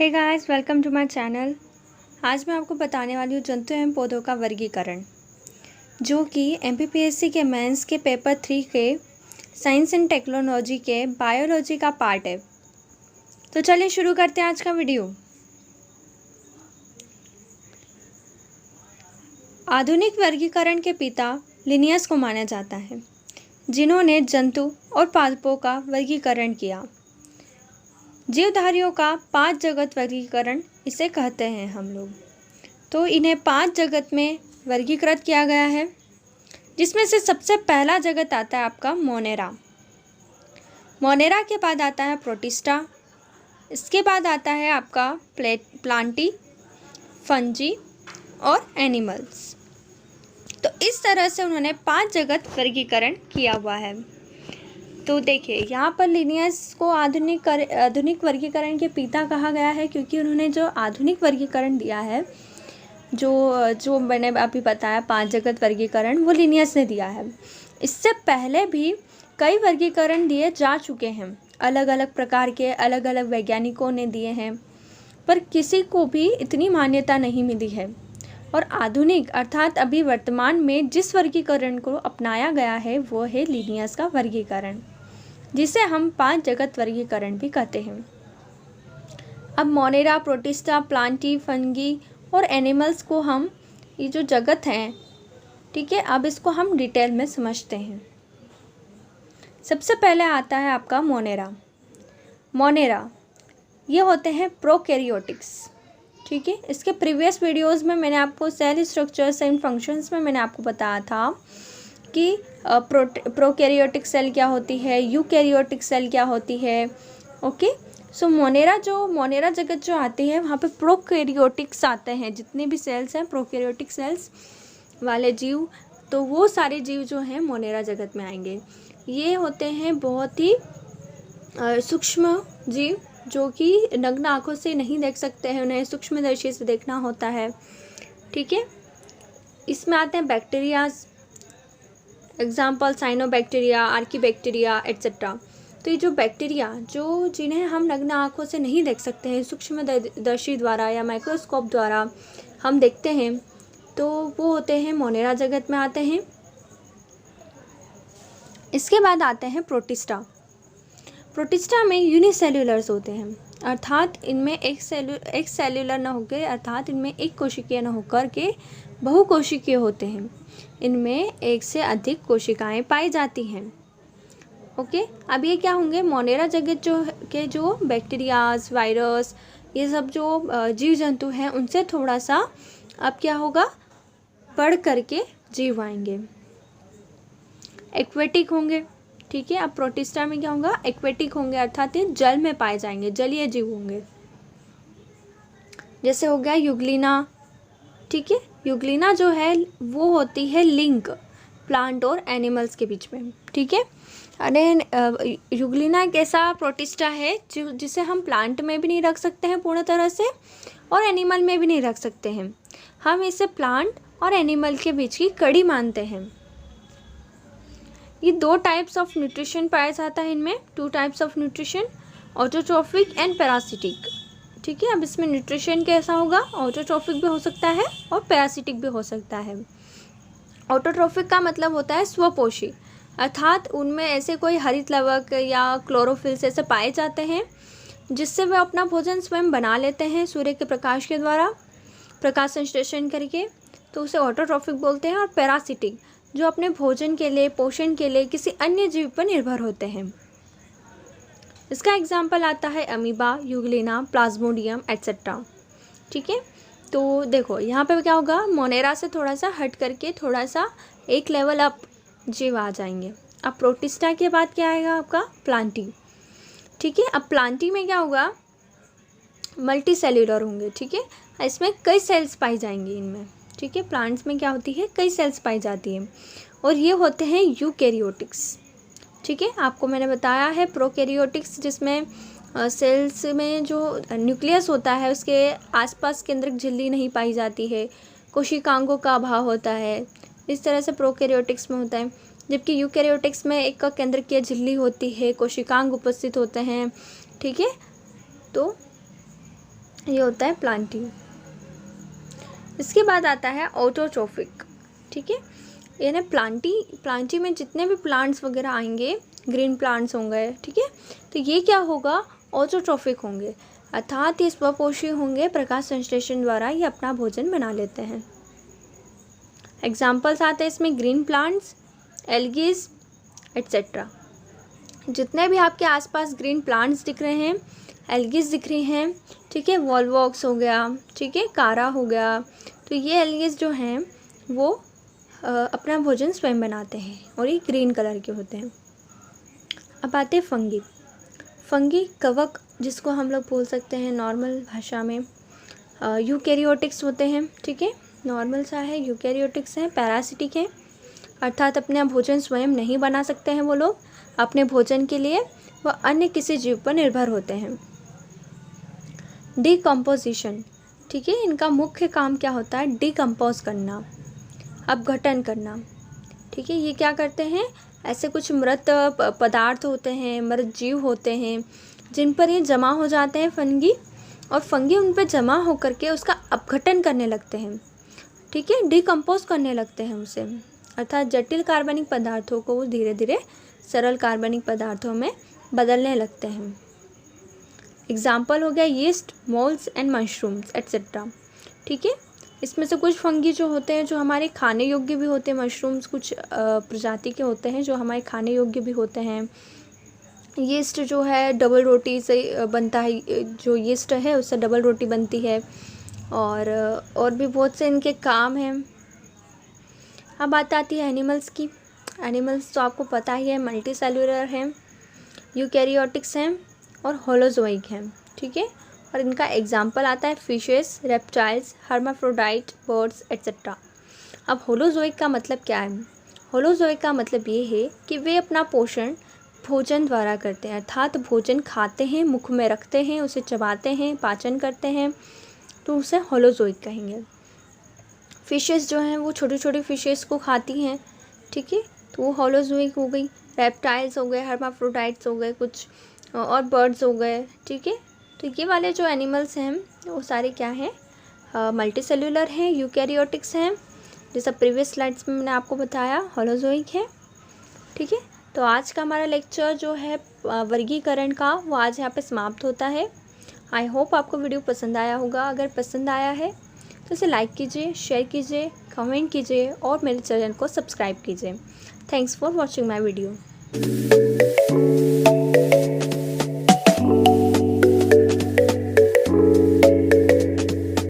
Hey guys, welcome to my channel. आज मैं आपको बताने वाली हूँ जंतु एवं पौधों का वर्गीकरण, जो कि एमपीपीएससी के मेंस के पेपर 3 के साइंस एंड टेक्नोलॉजी के बायोलॉजी का पार्ट है। तो चलिए शुरू करते हैं आज का वीडियो। आधुनिक वर्गीकरण के पिता लिनियस को माना जाता है, जिन्होंने जंतु और पादपों का वर्गीकरण किया। जीवधारियों का 5 जगत वर्गीकरण इसे कहते हैं हम लोग। तो इन्हें 5 जगत में वर्गीकृत किया गया है, जिसमें से सबसे पहला जगत आता है आपका मोनेरा। मोनेरा के बाद आता है प्रोटिस्टा। इसके बाद आता है आपका प्लांटी, फंजी और एनिमल्स। तो इस तरह से उन्होंने 5 जगत वर्गीकरण किया हुआ है। तो देखिए, यहाँ पर लिनियस को आधुनिक वर्गीकरण के पिता कहा गया है, क्योंकि उन्होंने जो आधुनिक वर्गीकरण दिया है, जो मैंने अभी बताया 5 जगत वर्गीकरण, वो लिनियस ने दिया है। इससे पहले भी कई वर्गीकरण दिए जा चुके हैं, अलग अलग प्रकार के अलग अलग वैज्ञानिकों ने दिए हैं, पर किसी को भी इतनी मान्यता नहीं मिली है। और आधुनिक अर्थात अभी वर्तमान में जिस वर्गीकरण को अपनाया गया है वो है लिनियस का वर्गीकरण, जिसे हम 5 जगत वर्गीकरण भी कहते हैं। अब मोनेरा, प्रोटिस्टा, प्लांटी, फंगी और एनिमल्स को हम, ये जो जगत हैं, ठीक है, अब इसको हम डिटेल में समझते हैं। सबसे पहले आता है आपका मोनेरा। मोनेरा ये होते हैं प्रोकैरियोटिक्स, ठीक है। इसके प्रीवियस वीडियोस में मैंने आपको सेल स्ट्रक्चर्स एंड फंक्शंस में मैंने आपको बताया था कि प्रोकैरियोटिक सेल क्या होती है, यूकैरियोटिक सेल क्या होती है। ओके, सो मोनेरा जगत जो आती है, वहाँ पे प्रोकैरियोटिक्स आते हैं। जितने भी सेल्स हैं प्रोकैरियोटिक सेल्स वाले जीव, तो वो सारे जीव जो हैं मोनेरा जगत में आएंगे। ये होते हैं बहुत ही सूक्ष्म जीव, जो कि नग्न आँखों से नहीं देख सकते हैं, उन्हें सूक्ष्मदर्शी से देखना होता है, ठीक है। इसमें आते हैं bacterias, example cyanobacteria, archaebacteria etcetera. तो ये जो बैक्टीरिया जिन्हें हम नग्न आँखों से नहीं देख सकते हैं, सूक्ष्मदर्शी द्वारा या माइक्रोस्कोप द्वारा हम देखते हैं, तो वो होते हैं मोनेरा जगत में आते हैं। इसके बाद आते हैं प्रोटिस्टा। प्रोटिस्टा में यूनिसेल्युलर्स होते हैं, अर्थात इनमें एक सेल्युलर न होकर, अर्थात इनमें एक कोशिकीय न होकर के बहुकोशिकीय होते हैं। इनमें एक से अधिक कोशिकाएं पाई जाती हैं। ओके, अब ये क्या होंगे, मोनेरा जगत जो बैक्टीरियाज, वायरस, ये सब जो जीव जंतु हैं, उनसे थोड़ा सा अब क्या होगा, बढ़ करके जीव आएंगे, एक्वेटिक होंगे, ठीक है। अब प्रोटिस्टा में क्या होगा, एक्वेटिक होंगे, अर्थात ये जल में पाए जाएंगे, जलीय जीव होंगे। जैसे हो गया यूग्लिना, ठीक है। यूग्लिना जो है वो होती है लिंक प्लांट और एनिमल्स के बीच में, ठीक है। अरे यूग्लिना एक ऐसा प्रोटिस्टा है जिसे हम प्लांट में भी नहीं रख सकते हैं पूर्ण तरह से, और एनिमल में भी नहीं रख सकते हैं। हम इसे प्लांट और एनिमल के बीच की कड़ी मानते हैं। ये 2 टाइप्स ऑफ न्यूट्रिशन पाया जाता है इनमें, 2 types of nutrition, autotrophic and parasitic, ठीक है। अब इसमें न्यूट्रिशन कैसा होगा, ऑटोट्रॉफिक भी हो सकता है और पैरासिटिक भी हो सकता है। ऑटोट्रॉफिक का मतलब होता है स्वपोषी, अर्थात उनमें ऐसे कोई हरित लवक या क्लोरोफिल्स ऐसे पाए जाते हैं जिससे वे अपना भोजन स्वयं बना लेते हैं सूर्य के प्रकाश के द्वारा, प्रकाश संश्लेषण करके, तो उसे ऑटोट्रॉफिक बोलते हैं। और पैरासिटिक जो अपने भोजन के लिए, पोषण के लिए किसी अन्य जीव पर निर्भर होते हैं। इसका एग्जाम्पल आता है अमीबा, यूग्लिना, प्लाज्मोडियम एट्सेट्रा, ठीक है। तो देखो यहाँ पे क्या होगा, मोनेरा से थोड़ा सा हट करके थोड़ा सा एक लेवल अप जीव आ जाएंगे। अब प्रोटिस्टा के बाद क्या आएगा आपका, प्लांटी, ठीक है। अब प्लांटी में क्या होगा, मल्टी सेल्यूलर होंगे, ठीक है। इसमें कई सेल्स पाई जाएंगी इनमें, ठीक है। प्लांट्स में क्या होती है, कई सेल्स पाई जाती हैं, और ये होते हैं यूकैरियोटिक्स, ठीक है। आपको मैंने बताया है प्रोकैरियोटिक्स, जिसमें सेल्स में जो न्यूक्लियस होता है उसके आसपास केंद्रक झिल्ली नहीं पाई जाती है, कोशिकांगों का अभाव होता है, इस तरह से प्रोकैरियोटिक्स में होता है। जबकि यूकैरियोटिक्स में एक केंद्रकीय झिल्ली होती है, कोशिकांग उपस्थित होते हैं, ठीक है। तो ये होता है प्लांटी। इसके बाद आता है ऑटोट्रोफिक। ठीक है, यानी प्लांटी में जितने भी प्लांट्स वगैरह आएंगे, ग्रीन प्लांट्स होंगे, ठीक है, तो ये क्या होगा, ऑटोट्रोफिक होंगे, अर्थात ये स्वपोषी होंगे, प्रकाश संश्लेषण द्वारा ये अपना भोजन बना लेते हैं। एग्जाम्पल्स आते हैं इसमें ग्रीन प्लांट्स, एल्गीज एट्सेट्रा। जितने भी आपके आसपास ग्रीन प्लांट्स दिख रहे हैं, एल्गीज दिख रही हैं, ठीक है, वॉलवॉक्स हो गया, ठीक है, कारा हो गया, तो ये एल्गीज जो हैं वो अपना भोजन स्वयं बनाते हैं और ये ग्रीन कलर के होते हैं। अब आते हैं फंगी। फंगी कवक, जिसको हम लोग बोल सकते हैं नॉर्मल भाषा में यूकैरियोटिक्स होते हैं। ठीक है, नॉर्मल सा है, यूकैरियोटिक्स हैं, पैरासिटिक हैं, अर्थात अपना भोजन स्वयं नहीं बना सकते हैं वो लोग। अपने भोजन के लिए वह अन्य किसी जीव पर निर्भर होते हैं। डिकम्पोजिशन, ठीक है, इनका मुख्य काम क्या होता है, डिकम्पोज करना, अपघटन करना। ठीक है, ये क्या करते हैं, ऐसे कुछ मृत पदार्थ होते हैं, मृत जीव होते हैं, जिन पर ये जमा हो जाते हैं फंगी, और फंगी उन पर जमा होकर के उसका अपघटन करने लगते हैं। ठीक है, डिकम्पोज करने लगते हैं उसे, अर्थात जटिल कार्बनिक पदार्थों को वो धीरे धीरे सरल कार्बनिक पदार्थों में बदलने लगते हैं। एग्जाम्पल हो गया yeast, moulds and mushrooms etcetera. ठीक है, इसमें से कुछ फंगी जो होते हैं जो हमारे खाने योग्य भी होते हैं, मशरूम्स कुछ प्रजाति के होते हैं जो हमारे खाने योग्य भी होते हैं। यीस्ट जो है डबल रोटी से बनता है, जो यीस्ट है उससे डबल रोटी बनती है, और भी बहुत से इनके काम हैं। अब बात आती है एनिमल्स की। एनिमल्स तो आपको पता ही है, मल्टी सेल्युलर हैं, यूकैरियोटिक्स हैं और होलोजोइक हैं। ठीक है, और इनका एग्जाम्पल आता है fishes, reptiles, hermaphrodite, birds etcetera. अब होलोजोइक का मतलब क्या है, होलोजोइक का मतलब ये है कि वे अपना पोषण भोजन द्वारा करते हैं, अर्थात भोजन खाते हैं, मुख में रखते हैं, उसे चबाते हैं, पाचन करते हैं, तो उसे होलोजोइक कहेंगे। फिशेस जो हैं वो छोटी छोटी फिशेस को खाती हैं। ठीक है, तो वो होलोजोइक हो गई। रेप्टाइल्स हो गए, हर्माफ्रोडाइट्स हो गए कुछ, और बर्ड्स हो गए। ठीक है, तो ये वाले जो एनिमल्स हैं वो सारे क्या हैं, मल्टी सेल्युलर हैं, यूकैरियोटिक्स हैं, जैसा प्रीवियस स्लाइड्स में मैंने आपको बताया, होलोजोइक है। ठीक है, तो आज का हमारा लेक्चर जो है वर्गीकरण का, वो आज यहाँ पे समाप्त होता है। आई होप आपको वीडियो पसंद आया होगा। अगर पसंद आया है तो इसे लाइक कीजिए, शेयर कीजिए, कमेंट कीजिए और मेरे चैनल को सब्सक्राइब कीजिए। Thanks for watching my video.